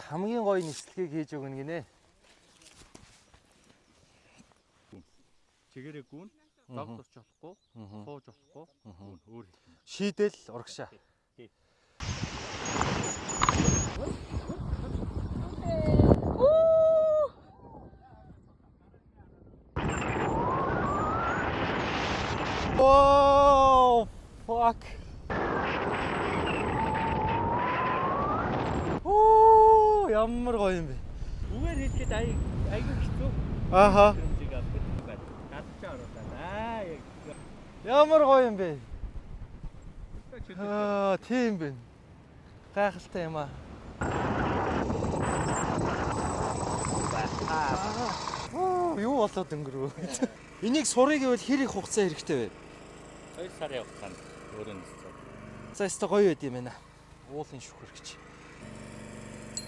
хамгийн гоё нислэгийг хийж өгнө гинэ. Чигээрээ гүн, догдорч болохгүй, сууж болохгүй, гүн өөр хэлнэ. Шийдэл урагшаа. Oh fuck. Ямар гоё юм бэ. Үгээр хэлэхэд айгүй хэцүү. Ааха. Хэмжээг авдаг байна. Гадч оруулаа. Яг Ямар гоё юм бэ. чөлөө. Тийм бэ. Гайхалтай юм аа. Юу болоод өнгөрөө. Энийг сурыг гэвэл хэр их хугацаа хэрэгтэй вэ? 2 сарын хугацаанд өөрөө ниссэн. За өстой гоё байд юм байна. Уулын шүхэр гэж.